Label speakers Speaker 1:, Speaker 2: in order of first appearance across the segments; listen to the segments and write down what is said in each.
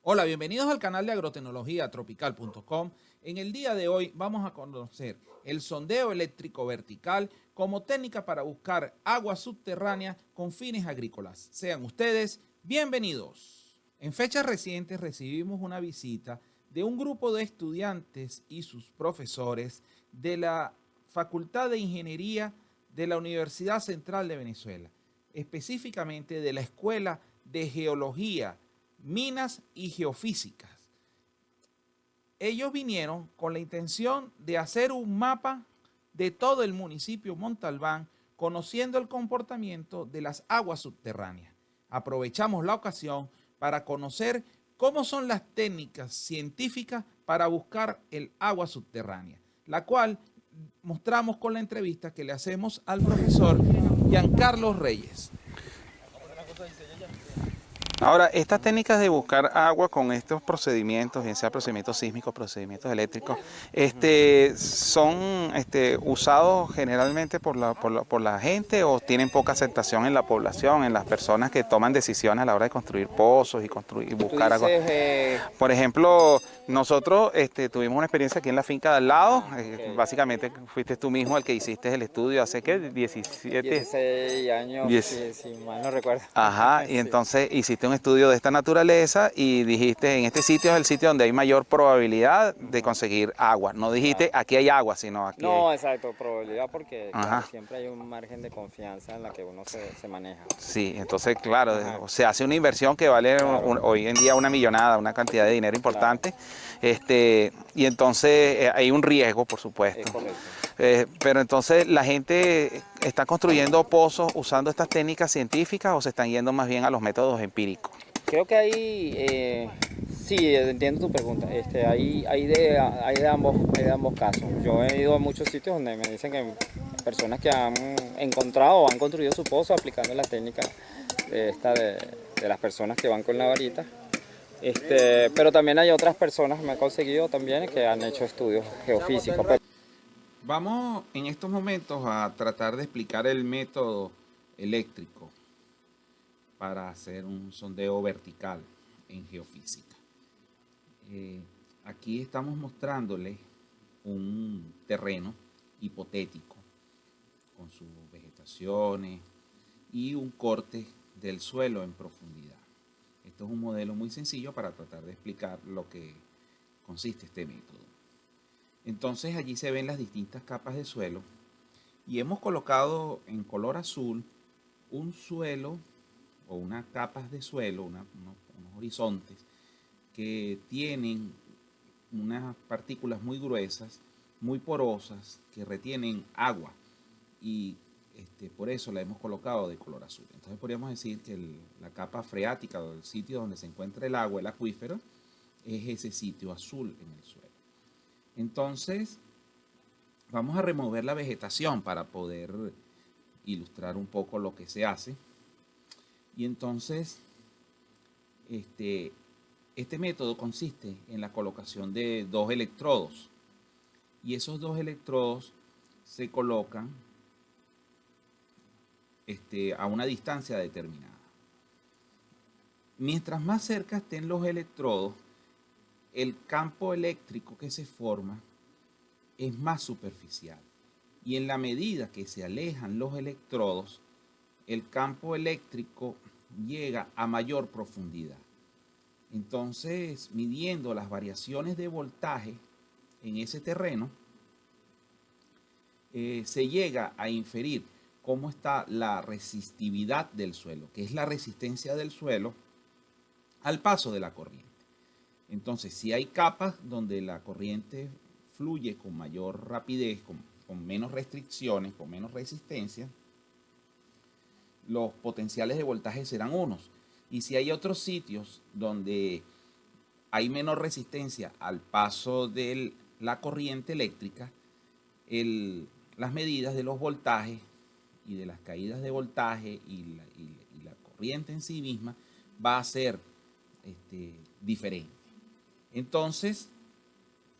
Speaker 1: Hola, bienvenidos al canal de agrotecnología tropical.com. En el día de hoy vamos a conocer el sondeo eléctrico vertical como técnica para buscar agua subterránea con fines agrícolas. Sean ustedes bienvenidos. En fechas recientes recibimos una visita de un grupo de estudiantes y sus profesores de la Facultad de Ingeniería de la Universidad Central de Venezuela, específicamente de la Escuela de Geología, Minas y Geofísicas. Ellos vinieron con la intención de hacer un mapa de todo el municipio Montalbán, conociendo el comportamiento de las aguas subterráneas. Aprovechamos la ocasión para conocer cómo son las técnicas científicas para buscar el agua subterránea, la cual mostramos con la entrevista que le hacemos al profesor Giancarlo Reyes.
Speaker 2: Ahora, estas técnicas de buscar agua con estos procedimientos, bien sea procedimientos sísmicos, procedimientos eléctricos, son usados generalmente por la gente o tienen poca aceptación en la población, en las personas que toman decisiones a la hora de construir pozos y
Speaker 3: Tú
Speaker 2: buscar agua.
Speaker 3: dices,
Speaker 2: Por ejemplo, nosotros tuvimos una experiencia aquí en la finca de al lado.
Speaker 3: ok,
Speaker 2: Básicamente fuiste tú mismo el que hiciste el estudio hace, ¿qué? 17.
Speaker 3: 16 años,
Speaker 2: 10.
Speaker 3: si mal no recuerdo.
Speaker 2: Ajá, y
Speaker 3: Sí.
Speaker 2: entonces hiciste un estudio de esta naturaleza y dijiste, en este sitio es el sitio donde hay mayor probabilidad de
Speaker 3: Ujú,
Speaker 2: conseguir agua. No dijiste,
Speaker 3: claro.
Speaker 2: aquí hay agua, sino aquí hay...
Speaker 3: No, exacto, probabilidad porque, claro,
Speaker 2: Ajá,
Speaker 3: siempre hay un margen de confianza en la que uno se maneja.
Speaker 2: sí, entonces, claro,
Speaker 3: Ajá,
Speaker 2: se hace una inversión que vale
Speaker 3: claro,
Speaker 2: hoy en día una millonada, una cantidad de dinero
Speaker 3: claro,
Speaker 2: importante, y entonces hay un riesgo, por
Speaker 3: es
Speaker 2: supuesto.
Speaker 3: correcto.
Speaker 2: Pero entonces la gente está construyendo pozos usando estas técnicas científicas o se están yendo más bien a los métodos empíricos.
Speaker 3: Creo que sí, entiendo tu pregunta. Hay de ambos casos. Yo he ido a muchos sitios donde me dicen que personas que han encontrado o han construido su pozo aplicando las técnicas de las personas que van con la varita. Pero también hay otras personas que me han conseguido también que han hecho estudios geofísicos.
Speaker 1: Vamos en estos momentos a tratar de explicar el método eléctrico para hacer un sondeo vertical en geofísica. Eh, Aquí estamos mostrándoles un terreno hipotético con sus vegetaciones y un corte del suelo en profundidad. Esto es un modelo muy sencillo para tratar de explicar lo que consiste este método. Entonces allí se ven las distintas capas de suelo y hemos colocado en color azul un suelo o unas capas de suelo, unos horizontes que tienen unas partículas muy gruesas, muy porosas, que retienen agua y por eso la hemos colocado de color azul. Entonces podríamos decir que la capa freática o el sitio donde se encuentra el agua, el acuífero, es ese sitio azul en el suelo. Entonces vamos a remover la vegetación para poder ilustrar un poco lo que se hace. Y entonces este método consiste en la colocación de dos electrodos. Y esos dos electrodos se colocan a una distancia determinada. Mientras más cerca estén los electrodos, el campo eléctrico que se forma es más superficial. Y en la medida que se alejan los electrodos, el campo eléctrico llega a mayor profundidad. Entonces, midiendo las variaciones de voltaje en ese terreno, se llega a inferir cómo está la resistividad del suelo, que es la resistencia del suelo al paso de la corriente. Entonces, si hay capas donde la corriente fluye con mayor rapidez, con menos restricciones, con menos resistencia, los potenciales de voltaje serán unos. Y si hay otros sitios donde hay menor resistencia al paso de la corriente eléctrica, las medidas de los voltajes y de las caídas de voltaje y la corriente en sí misma va a ser diferente. Entonces,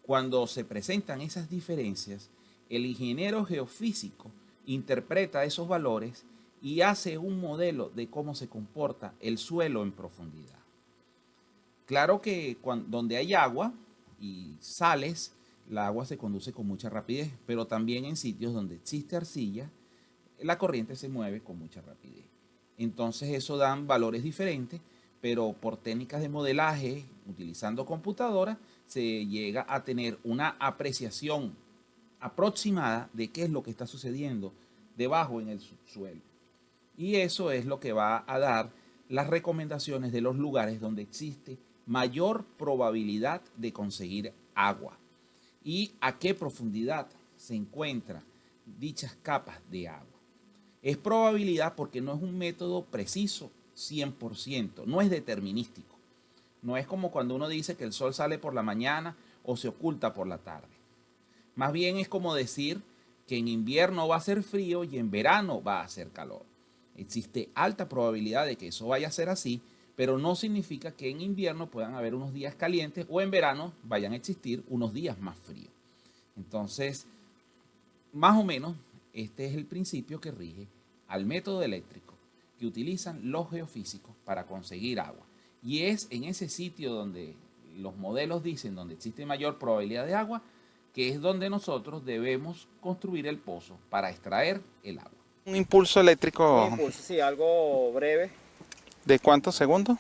Speaker 1: cuando se presentan esas diferencias, el ingeniero geofísico interpreta esos valores y hace un modelo de cómo se comporta el suelo en profundidad. Claro que donde hay agua y sales, la agua se conduce con mucha rapidez, pero también en sitios donde existe arcilla, la corriente se mueve con mucha rapidez. Entonces eso dan valores diferentes, pero por técnicas de modelaje, utilizando computadoras, se llega a tener una apreciación aproximada de qué es lo que está sucediendo debajo en el subsuelo. Y eso es lo que va a dar las recomendaciones de los lugares donde existe mayor probabilidad de conseguir agua y a qué profundidad se encuentran dichas capas de agua. Es probabilidad porque no es un método preciso 100%, no es determinístico. No es como cuando uno dice que el sol sale por la mañana o se oculta por la tarde. Más bien es como decir que en invierno va a ser frío y en verano va a hacer calor. Existe alta probabilidad de que eso vaya a ser así, pero no significa que en invierno puedan haber unos días calientes o en verano vayan a existir unos días más fríos. Entonces, más o menos, este es el principio que rige al método eléctrico que utilizan los geofísicos para conseguir agua. Y es en ese sitio donde los modelos dicen donde existe mayor probabilidad de agua, que es donde nosotros debemos construir el pozo para extraer el agua.
Speaker 2: Un impulso eléctrico,
Speaker 3: Impulso, sí, algo breve,
Speaker 2: ¿de cuántos segundos?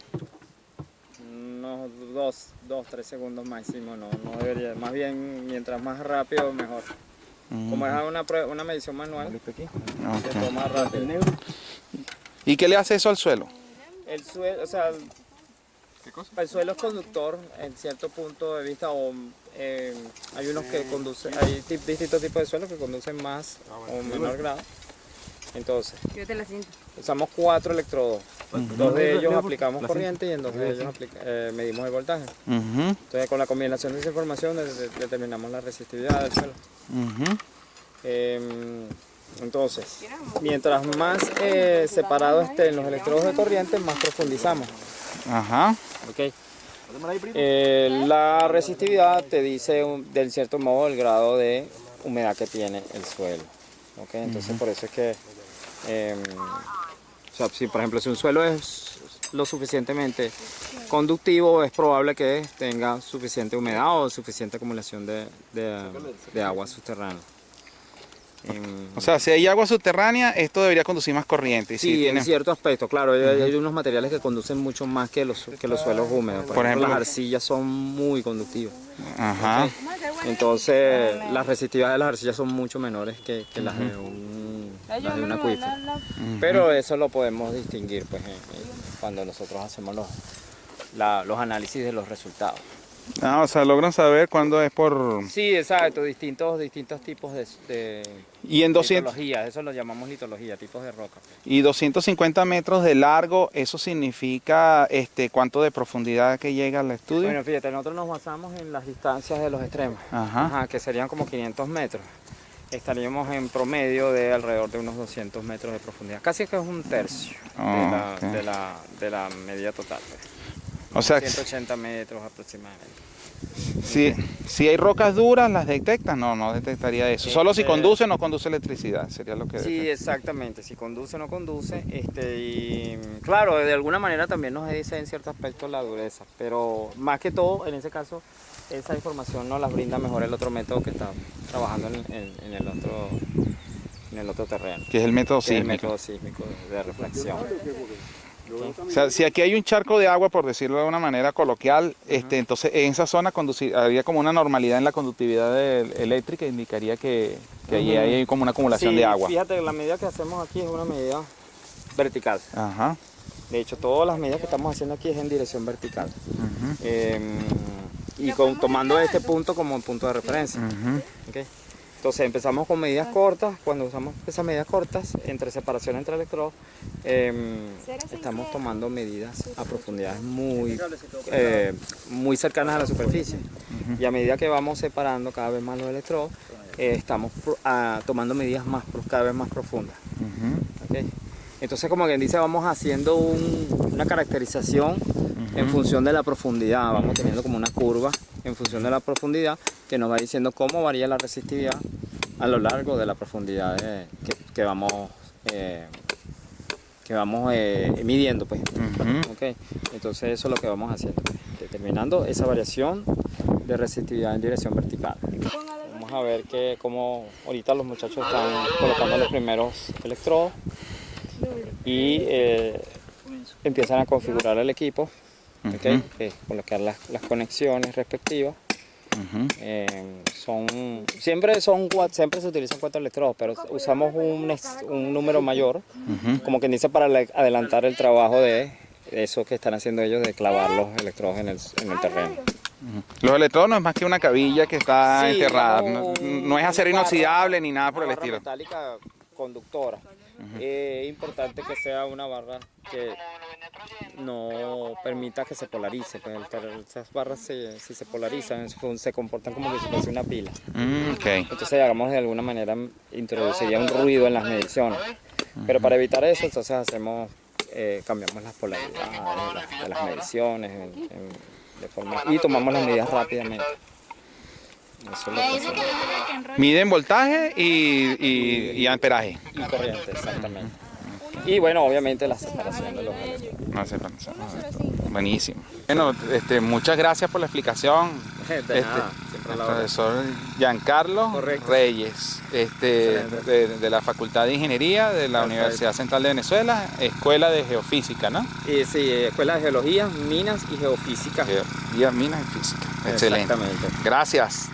Speaker 3: unos 3 segundos máximo, no debería, más bien mientras más rápido mejor. Como es una medición manual, se toma rápido.
Speaker 2: ¿Y qué le hace eso al suelo?
Speaker 3: El suelo, o sea, el suelo es conductor en cierto punto de vista, o hay unos que conducen, hay distintos tipos de suelos que conducen más o menor grado. Entonces,
Speaker 4: Yo te la siento.
Speaker 3: usamos 4 electrodos. Dos de ellos aplicamos corriente y en 2 de ellos medimos el voltaje. Entonces, con la combinación de esa información determinamos la resistividad del suelo. Entonces, mientras más separados estén los electrodos de corriente, más profundizamos.
Speaker 2: Ajá.
Speaker 3: Okay. La resistividad te dice del cierto modo el grado de humedad que tiene el suelo. Okay. Entonces por eso es que, o sea, si por ejemplo si un suelo es lo suficientemente conductivo, es probable que tenga suficiente humedad o suficiente acumulación de agua subterránea.
Speaker 2: O sea, si hay agua subterránea, esto debería conducir más corriente. Y
Speaker 3: Sí,
Speaker 2: si tiene...
Speaker 3: en cierto aspecto, claro, hay unos materiales que conducen mucho más que los suelos húmedos. Por ejemplo, las arcillas son muy conductivas.
Speaker 2: Ajá.
Speaker 3: Entonces, las resistividades de las arcillas son mucho menores que las de un acuífero. Pero eso lo podemos distinguir pues, cuando nosotros hacemos los análisis de los resultados.
Speaker 2: Ah, o sea, logran saber cuándo es por...
Speaker 3: Sí, exacto, distintos tipos de
Speaker 2: Y en 200...
Speaker 3: litología, eso lo llamamos litología, tipos de roca.
Speaker 2: Y 250 metros de largo, ¿eso significa cuánto de profundidad que llega al estudio?
Speaker 3: Bueno, fíjate, nosotros nos basamos en las distancias de los extremos, que serían como 500 metros. Estaríamos en promedio de alrededor de unos 200 metros de profundidad, casi que es un tercio de la medida total.
Speaker 2: O sea,
Speaker 3: 180 metros aproximadamente.
Speaker 2: Si hay rocas duras, ¿las detectas? No detectaría eso. Solo si conduce o no conduce electricidad, sería lo que...
Speaker 3: Sí, exactamente, si conduce o no conduce. Y claro, de alguna manera también nos dice en cierto aspecto la dureza, pero más que todo, en ese caso, esa información nos la brinda mejor el otro método que está trabajando en el otro terreno.
Speaker 2: Que es el método sísmico.
Speaker 3: El método sísmico de reflexión.
Speaker 2: O sea, si aquí hay un charco de agua, por decirlo de una manera coloquial, entonces en esa zona habría como una normalidad en la conductividad eléctrica, indicaría que allí hay como una acumulación de agua.
Speaker 3: Fíjate, la medida que hacemos aquí es una medida vertical.
Speaker 2: Ajá.
Speaker 3: De hecho, todas las medidas que estamos haciendo aquí es en dirección vertical. Y tomando este punto como punto de referencia. ¿Okay? Entonces empezamos con medidas cortas. Cuando usamos esas medidas cortas, entre separación entre electrodos, estamos tomando medidas a profundidades muy cercanas a la superficie. Y a medida que vamos separando cada vez más los electrodos, estamos tomando medidas cada vez más profundas. ¿Okay? Entonces, como quien dice, vamos haciendo una caracterización en función de la profundidad. Vamos teniendo como una curva en función de la profundidad que nos va diciendo cómo varía la resistividad a lo largo de la profundidad que vamos midiendo. Pues. Okay. Entonces, eso es lo que vamos haciendo. determinando esa variación de resistividad en dirección vertical. Vamos a ver cómo ahorita los muchachos están colocando los primeros electrodos y empiezan a configurar el equipo, ¿okay? Colocar las conexiones respectivas. Siempre se utilizan 4 electrodos, pero usamos un número mayor, como quien dice, para adelantar el trabajo de eso que están haciendo ellos, de clavar los electrodos en el terreno.
Speaker 2: Los electrodos no es más que una cabilla que está enterrada,
Speaker 3: digamos,
Speaker 2: no es acero inoxidable ni nada por el estilo.
Speaker 3: Metálica conductora. Es importante que sea una barra que no permita que se polarice, pues esas barras si se polarizan se comportan como que si fuese una pila. Entonces, digamos, de alguna manera introduciría un ruido en las mediciones, pero para evitar eso, entonces cambiamos las polaridades de las mediciones y tomamos las medidas rápidamente. Eso es lo que hacemos.
Speaker 2: Miden voltaje y amperaje.
Speaker 3: Y corriente, exactamente. Y bueno, obviamente la separación de los electrodos.
Speaker 2: No sé, buenísimo. Bueno, muchas gracias por la explicación.
Speaker 3: De nada, siempre a la hora.
Speaker 2: Profesor Giancarlo
Speaker 3: Correcto.
Speaker 2: Reyes, de la Facultad de Ingeniería de la Universidad Central de Venezuela, Escuela de Geofísica, ¿no?
Speaker 3: Sí, Escuela de Geología, Minas y Geofísica.
Speaker 2: Geología, Minas y Física. Excelente.
Speaker 3: Exactamente.
Speaker 2: Gracias.